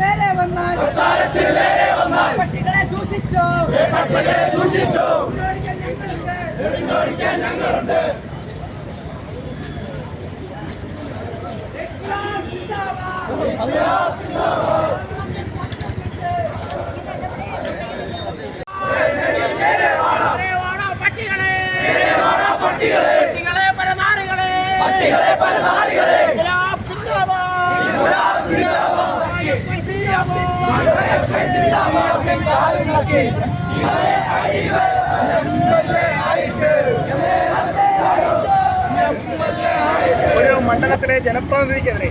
നേരെ വന്നാൽ പട്ടികളെ സൂക്ഷിച്ചോ. ഞങ്ങളുണ്ട്. ഒരു മണ്ഡലത്തിലെ ജനപ്രതിനിധിക്കെതിരെ,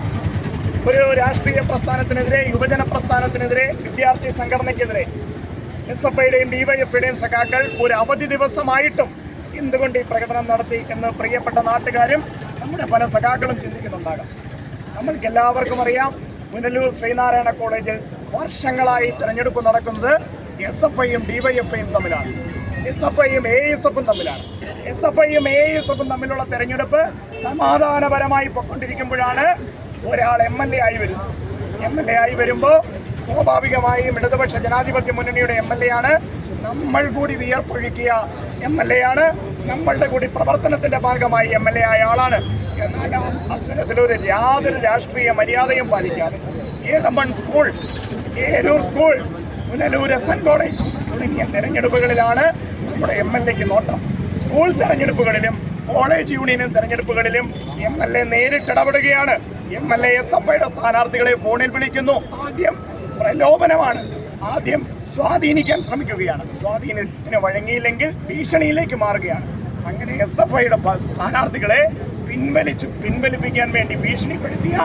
ഒരു രാഷ്ട്രീയ പ്രസ്ഥാനത്തിനെതിരെ, യുവജന പ്രസ്ഥാനത്തിനെതിരെ, വിദ്യാർത്ഥി സംഘടനയ്ക്കെതിരെ SFIയുടെയും DYFIയുടെയും സഖാക്കൾ ഒരു അവധി ദിവസമായിട്ടും എന്തുകൊണ്ട് ഈ പ്രകടനം നടത്തി എന്ന് പ്രിയപ്പെട്ട നാട്ടുകാരും നമ്മുടെ പല സഖാക്കളും ചിന്തിക്കുന്നുണ്ടാകാം. നമ്മൾക്ക് എല്ലാവർക്കും അറിയാം, പുനലൂർ ശ്രീനാരായണ കോളേജിൽ വർഷങ്ങളായി തിരഞ്ഞെടുപ്പ് നടക്കുന്നത് SFIയും DYFIയും തമ്മിലാണ്. SFIയും AISFും തമ്മിലാണ്. SFIയും AISFും തമ്മിലുള്ള തെരഞ്ഞെടുപ്പ് സമാധാനപരമായി പൊയ്ക്കൊണ്ടിരിക്കുമ്പോഴാണ് ഒരാൾ MLA ആയി വരുന്നത്. MLA ആയി വരുമ്പോൾ സ്വാഭാവികമായും ഇടതുപക്ഷ ജനാധിപത്യ മുന്നണിയുടെ MLA ആണ്. നമ്മൾ കൂടി വിയർപ്പൊഴുക്കിയ MLA ആണ്. നമ്മളുടെ കൂടി പ്രവർത്തനത്തിന്റെ ഭാഗമായി MLA ആയ ആളാണ്. എന്നാൽ അത്തരത്തിലൊരു യാതൊരു രാഷ്ട്രീയ മര്യാദയും പാലിക്കാതെ ഏതമ്പൺ school, Eroor school, Punalur SN college തുടങ്ങിയ തെരഞ്ഞെടുപ്പുകളിലാണ് നമ്മുടെ MLAക്ക് നോട്ടം. സ്കൂൾ തെരഞ്ഞെടുപ്പുകളിലും കോളേജ് യൂണിയൻ തെരഞ്ഞെടുപ്പുകളിലും MLA നേരിട്ടിടപെടുകയാണ്. MLA SFIയുടെ സ്ഥാനാർത്ഥികളെ ഫോണിൽ വിളിക്കുന്നു. ആദ്യം പ്രലോഭനമാണ്, ആദ്യം സ്വാധീനിക്കാൻ ശ്രമിക്കുകയാണ്. സ്വാധീനത്തിന് വഴങ്ങിയില്ലെങ്കിൽ ഭീഷണിയിലേക്ക് മാറുകയാണ്. അങ്ങനെ SFIയുടെ സ്ഥാനാർത്ഥികളെ പിൻവലിപ്പിക്കാൻ വേണ്ടി ഭീഷണിപ്പെടുത്തിയ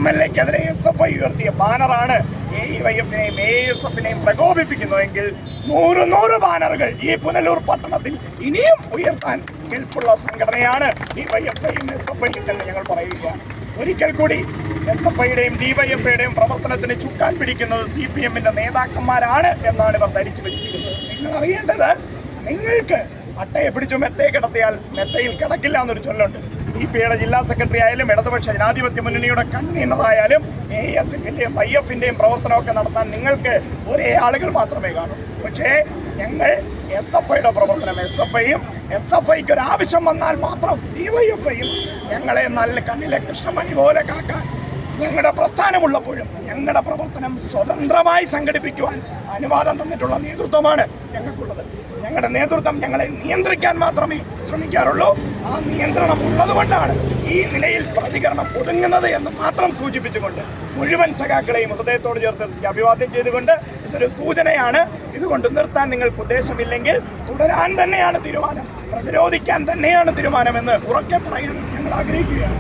MLAക്കെതിരെ SFI ഉയർത്തിയ ബാനറാണ് AYFനെയും AISFനെയും പ്രകോപിപ്പിക്കുന്നുവെങ്കിൽ 100 ബാനറുകൾ ഈ പുനലൂർ പട്ടണത്തിൽ ഇനിയും ഉയർത്താൻ കെൽപ്പുള്ള സംഘടനയാണ് DYFIയും SFIയും എന്ന് ഞങ്ങൾ പറയുകയാണ്. ഒരിക്കൽ കൂടി SFIയുടെയും DYFIയുടെയും പ്രവർത്തനത്തിന് ചുക്കാൻ പിടിക്കുന്നത് CPMന്റെ നേതാക്കന്മാരാണ് എന്നാണ് ഇവർ ധരിച്ചു വെച്ചിരിക്കുന്നത്. നിങ്ങൾ അറിയേണ്ടത്, നിങ്ങൾക്ക് അട്ടയെ പിടിച്ചു മെത്തയെ കിടത്തിയാൽ മെത്തയിൽ കിടക്കില്ല എന്നൊരു ചൊല്ലുണ്ട്. CPIയുടെ ജില്ലാ സെക്രട്ടറി ആയാലും ഇടതുപക്ഷ ജനാധിപത്യ മുന്നണിയുടെ കൺവീനറായാലും AISFന്റെയും YFന്റെയും പ്രവർത്തനമൊക്കെ നടത്താൻ നിങ്ങൾക്ക് ഒരേ ആളുകൾ മാത്രമേ കാണൂ. പക്ഷേ ഞങ്ങൾ SFIയുടെ പ്രവർത്തനം, SFIക്ക് ഒരു ആവശ്യം വന്നാൽ മാത്രം DYFIയും ഞങ്ങളെ നല്ല കണ്ണിലെ കൃഷ്ണമണി പോലെ കാക്കാൻ ഞങ്ങളുടെ പ്രസ്ഥാനമുള്ളപ്പോഴും ഞങ്ങളുടെ പ്രവർത്തനം സ്വതന്ത്രമായി സംഘടിപ്പിക്കുവാൻ അനുവാദം തന്നിട്ടുള്ള നേതൃത്വമാണ് ഞങ്ങൾക്കുള്ളത്. ഞങ്ങളുടെ നേതൃത്വം ഞങ്ങളെ നിയന്ത്രിക്കാൻ മാത്രമേ ശ്രമിക്കാറുള്ളൂ. ആ നിയന്ത്രണം ഉള്ളതുകൊണ്ടാണ് ഈ നിലയിൽ പ്രതികരണം ഒതുങ്ങുന്നത് എന്ന് മാത്രം സൂചിപ്പിച്ചുകൊണ്ട് മുഴുവൻ സഖാക്കളെയും ഹൃദയത്തോട് ചേർത്ത് അഭിവാദ്യം ചെയ്തുകൊണ്ട് ഇതൊരു സൂചനയാണ്. ഇതുകൊണ്ട് നിർത്താൻ നിങ്ങൾക്ക് ഉദ്ദേശമില്ലെങ്കിൽ തുടരാൻ തന്നെയാണ് തീരുമാനം, പ്രതിരോധിക്കാൻ തന്നെയാണ് തീരുമാനമെന്ന് ഉറക്കെ പറയാൻ ഞങ്ങൾ ആഗ്രഹിക്കുകയാണ്.